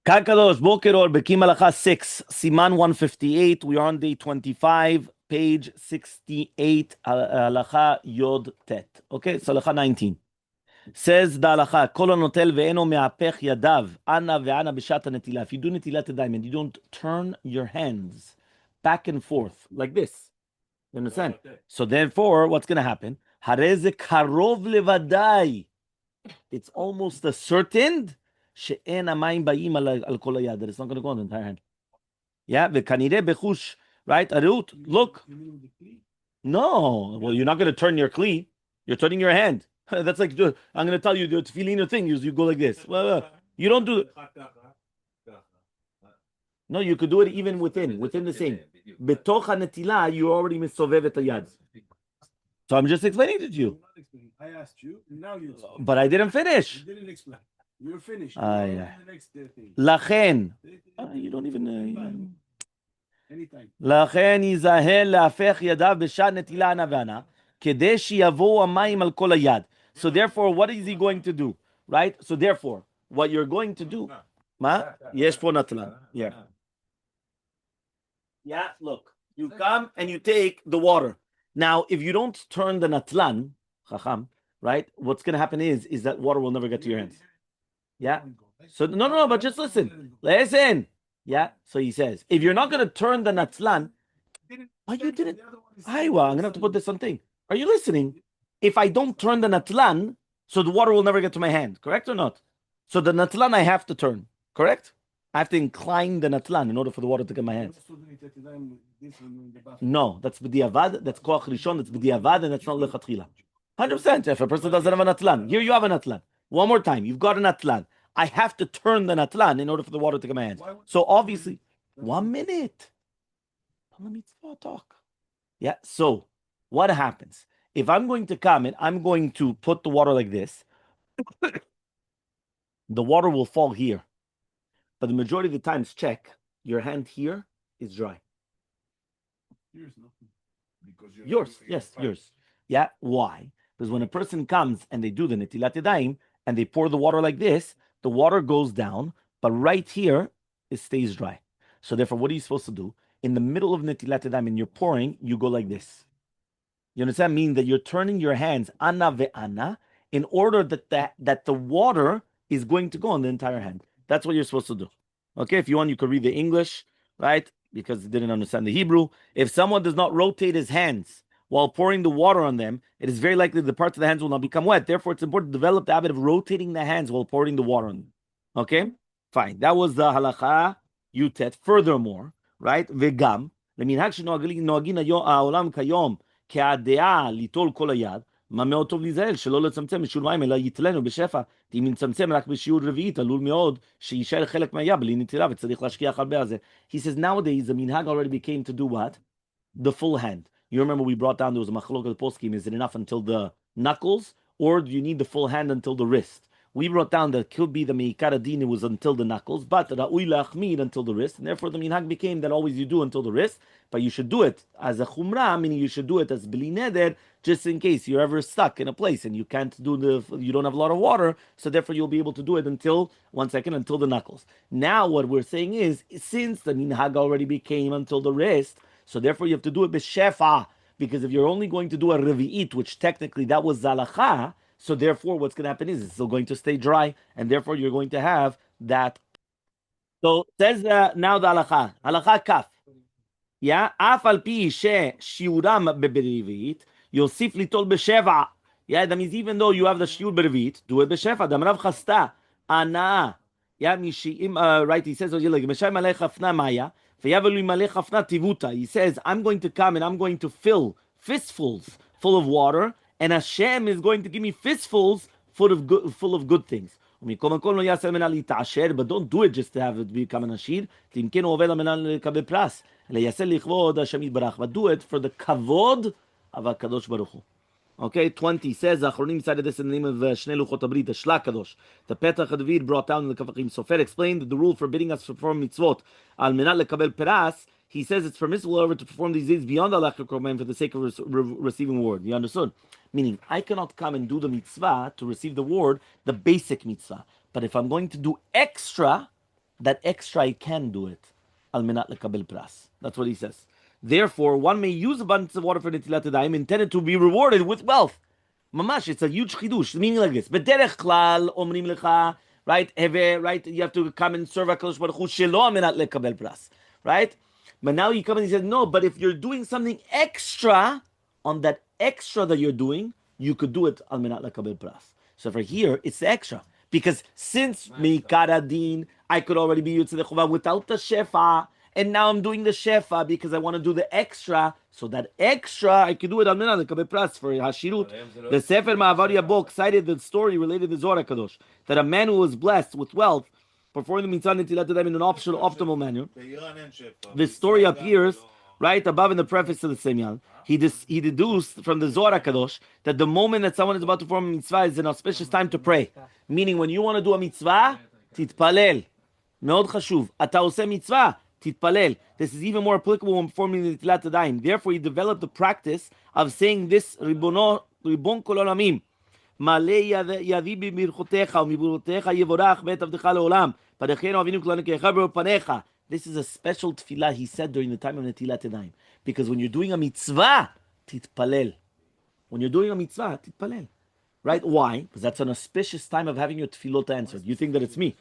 Kakadosh, Boker or Bekiim halacha 6, Siman 158. We are on day 25, page 68, halacha Yod Tet. Okay, so halacha 19. Says the halacha, Kol notel ve'eno me'apech yadav, ana ve'ana b'shat netillat. If you do netillat yadayim and you don't turn your hands back and forth like this, you understand? So therefore, what's going to happen? Hareze karov levadai. It's almost ascertained שאין המים באים על כל היד. It's not going to go on the entire hand. Yeah, וכנראה בחוש, right? Arut, look. No, well, you're not going to turn your kli. You're turning your hand. That's like, I'm going to tell you the tefillin thing. You go like this. Well, you don't do. No, you could do it even within the same. בתוך הנטילה, you already מסובב את היד. So I'm just explaining it to you. I asked you, now you explain. But I didn't finish. You didn't explain. You're finished. Yeah. The next thing. לכן, you don't even... Anytime. לכן ייזהר להפך ידיו בשעת נטילה ענה וענה, כדי שיבואו המים על כל היד. So therefore, what is he going to do? Right? So therefore, what you're going to do... מה? יש פה נטלן. Yeah. Yeah, look. You come and you take the water. Now, if you don't turn the natlan, chacham, right? What's going to happen is that water will never get to your hands. Yeah. So no, but just listen. Listen. Yeah. So he says, if you're not going to turn the natlan, why you didn't? I'm going to have to put this on thing. Are you listening? If I don't turn the natlan, so the water will never get to my hand. Correct or not? So the natlan I have to turn. Correct? I have to incline the natlan in order for the water to get my hands. No, that's b'diavad, that's koach rishon, that's b'diavad, and that's not lechatchila. 100%. If a person doesn't have a natlan, here you have a natlan. One more time, you've got a natlan. I have to turn the natlan in order for the water to get my hands. So obviously, 1 minute. Let me talk. Yeah. So what happens if I'm going to come and I'm going to put the water like this? The water will fall here. But the majority of the times, check, your hand here is dry. Yours, yes, yours. Yeah, why? Because when a person comes and they do the netillat yadayim and they pour the water like this, the water goes down, but right here, it stays dry. So therefore, what are you supposed to do? In the middle of netillat yadayim, and you're pouring, you go like this. You understand? Meaning that you're turning your hands, ana ve'ana, in order that the water is going to go on the entire hand. That's what you're supposed to do. Okay, if you want, you could read the English, right? Because you didn't understand the Hebrew. If someone does not rotate his hands while pouring the water on them, it is very likely the parts of the hands will not become wet. Therefore, it's important to develop the habit of rotating the hands while pouring the water on them. Okay? Fine. That was the halacha yutet. Furthermore, right? Vegam. למנהג שנוהגים העולם כיום כהדעה ליטול כל היד, מה מאוד טוב להיזהר שלא לצמצם בשיעור מים אלא יתלנו בשפע, אם נצמצם רק בשיעור רביעית עלול מאוד שישאר חלק מהיד בלי נטילה וצריך להשקיע הרבה על זה. He says nowadays the minhag already became to do what? The full hand. You remember we brought down, there was a machlok poskim, is it enough until the knuckles or do you need the full hand until the wrist? We brought down that could be the meikar adin, it was until the knuckles, but ra'ui lachmid until the wrist, and therefore the minhag became that always you do until the wrist, but you should do it as a chumrah, meaning you should do it as bili neder, just in case you're ever stuck in a place and you can't do you don't have a lot of water, so therefore you'll be able to do it until the knuckles. Now what we're saying is, since the minhag already became until the wrist, so therefore you have to do it b'shefa, because if you're only going to do a revi'it, which technically that was halacha, so therefore, what's going to happen is it's still going to stay dry, and therefore you're going to have that. So says now the halacha kaf. Yeah, af al pi she shiuram beberivit, yosif litol b'sheva. Yeah, that means even though you have the shiur berivit, do it b'sheva. Damrav chasta ana. Yeah, mishiim. Right? He says, maya. He says, I'm going to come and I'm going to fill fistfuls full of water. And Hashem is going to give me fistfuls full of good things. But don't do it just to have it become an ashir. But do it for the kavod of HaKadosh Baruch Hu. Okay, 20 says, Achronim cited this in the name of Shnei Luchot Abrit, the Shlach Kadosh. The Petach HaDavid brought down in the Kafachim Sofer explained that the rule forbidding us to perform mitzvot al menat lekabel peras. He says it's permissible, however, to perform these deeds beyond the halachic commandment for the sake of receiving reward. You understood? Meaning, I cannot come and do the mitzvah to receive the reward, the basic mitzvah. But if I'm going to do extra, that extra I can do it. Al menat lekabel pras. That's what he says. Therefore, one may use abundance of water for netilat yadayim intended to be rewarded with wealth. Mamash, it's a huge chidush. Meaning like this. B'derech klal omrim lecha, right? Heve, right? You have to come and serve HaKadosh Baruch Hu shelo menat lekabel pras, right? But now you come and he says, no, but if you're doing something extra, on that extra that you're doing, you could do it al menat lekabel pras. So for here, it's the extra. Because since Mikaradin, I could already be Yotze Chova without the Shefa, and now I'm doing the Shefa because I want to do the extra. So that extra, I could do it al menat lekabel pras for Hashirut. The Sefer Ma'avar Yabok cited the story related to Zohar HaKadosh, that a man who was blessed with wealth, performing the mitzvah netilat yadayim in an optimal manner. This story appears right above in the preface to the Semyan. He deduced from the Zohar HaKadosh that the moment that someone is about to perform a mitzvah is an auspicious time to pray. Meaning, when you want to do a mitzvah, titpalel. Meod chashuv. Ata oseh mitzvah, titpalel. This is even more applicable when performing the netilat yadayim. Therefore, he developed the practice of saying this Ribon kol olamim. מלא ידי בברכותיך ומברכותיך יבורך בית עבדך לעולם. פניכנו אבינו כולנו כאחד בפניך. This is a special tefillah he said during the time of netilat yadayim. Because when you're doing a mitzvah, titpalel. When you're doing a mitzvah, titpalel. Right? Why? Because that's an auspicious time of having your tefillot answered. You think that it's me.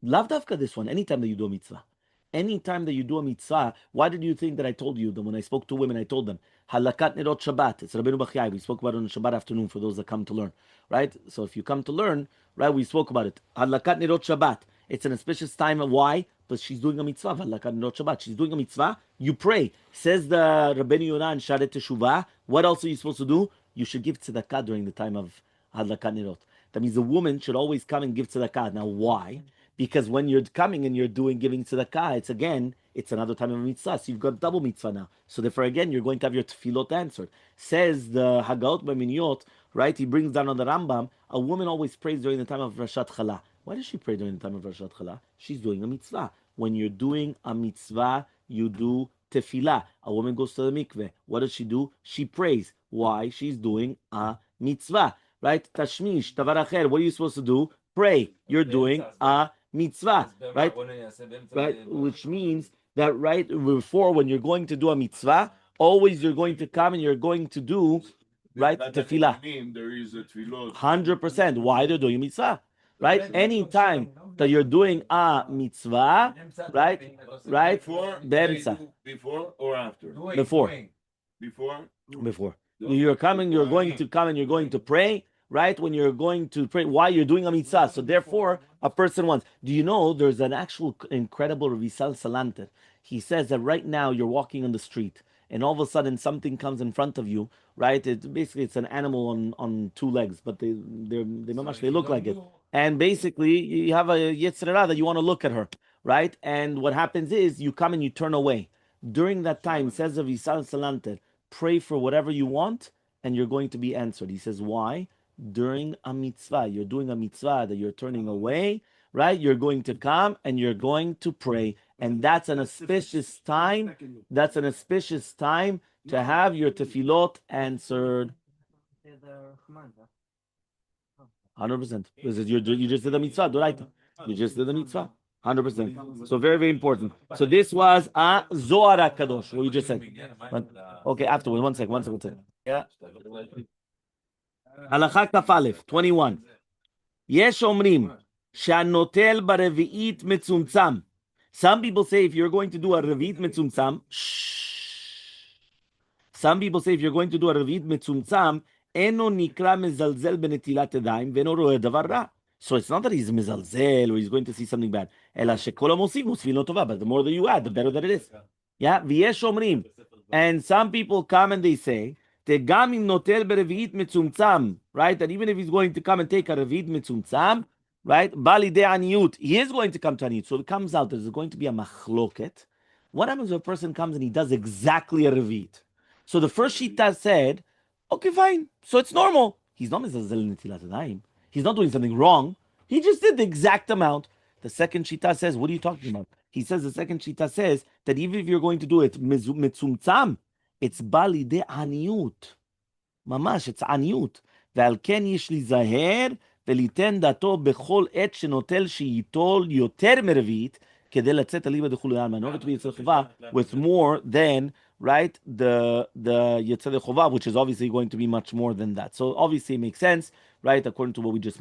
Lav davka this one, anytime that you do a mitzvah. Anytime that you do a mitzvah, why did you think that I told you that when I spoke to women, I told them, halakat nerot Shabbat. It's Rabbeinu Bachiyai. We spoke about it on Shabbat afternoon for those that come to learn. Right? So if you come to learn, right, we spoke about it. Halakat nerot Shabbat. It's an auspicious time. Why? But she's doing a mitzvah. Halakat nerot Shabbat. She's doing a mitzvah. You pray. Says the Rabbeinu Yonah and Sharet Teshuvah. What else are you supposed to do? You should give tzedakah during the time of halakat nerot. That means the woman should always come and give tzedakah. Now, why? Because when you're coming and you're giving tzedakah, it's another time of mitzvah. So you've got double mitzvah now. So therefore, again, you're going to have your tefillot answered. Says the Hagaot B'Miniyot, right? He brings down on the Rambam, a woman always prays during the time of Rashat Chala. Why does she pray during the time of Rashat Chala? She's doing a mitzvah. When you're doing a mitzvah, you do tefillah. A woman goes to the mikveh. What does she do? She prays. Why? She's doing a mitzvah. Right? Tashmish, Tavar Acher. What are you supposed to do? Pray. You're doing a mitzvah, right? Right, which means that right before when you're going to do a mitzvah, always you're going to come and you're going to do right tefillah. There is a tefillot. 100%. Why they're doing a mitzvah, right? Anytime that you're doing a mitzvah, right? Before or after? Before. You're coming, you're going to come and you're going to pray. Right? When you're going to pray, why you're doing a mitzvah. So therefore, a person wants. Do you know there's an actual incredible Revisal Salanter? He says that right now you're walking on the street and all of a sudden something comes in front of you, right? It's an animal on two legs, but they look like it. And basically you have a Yetzirah that you want to look at her, right? And what happens is you come and you turn away. During that time, says the Revisal Salanter, pray for whatever you want and you're going to be answered. He says, why? During a mitzvah, you're doing a mitzvah that you're turning away, right? You're going to come and you're going to pray, and that's an auspicious time. That's an auspicious time to have your tefillot answered. 100%. Because you just did a mitzvah, right? You just did a mitzvah. 100%. So very, very important. So this was a Zohar HaKadosh, what you just said. Okay, afterwards. One second. Yeah. Halacha kaf aleph, 21. Yesh omrim שהנוטל ברבי'ית מצומצם. Some people say if you're going to do a revi'it מצומצם, some people say if you're going to do a revi'it מצומצם, אינו נקרא מזלזל בנטילת ידיים ואינו רואה דבר רע. So it's not that he's מזלזל or he's going to see something bad, אלא שכל המוסיף מוסיפים לו טובה, but the more that you add, the better that it is. Yeah, ויש אומרים, and some people come and they say, גם אם נוטל ברביעית מצומצם, right? That even if he's going to come and take a רביעית מצומצם, right? בא לידי עניות, he is going to come to עניות. So it comes out, there's going to be a מחלוקת. What happens when a person comes and he does exactly a רביעית? So the first shita said, okay, fine. So it's normal. He's not mezalzel netilat yadayim. He's not doing something wrong. He just did the exact amount. The second shita says, what are you talking about? He says, the second shita says that even if you're going to do it מצומצם, it's bali de aniyut. Mamash, it's aniyut. ועל כן יש להיזהר וליתן דעתו בכל עת שנוטל שייטול יותר מרביעית, כדי לצאת אליבא דכולי עלמא. In order to be יצא חובה with more than, right, the יצא חובה, which is obviously going to be much more than that. So obviously it makes sense, right, according to what we just mentioned.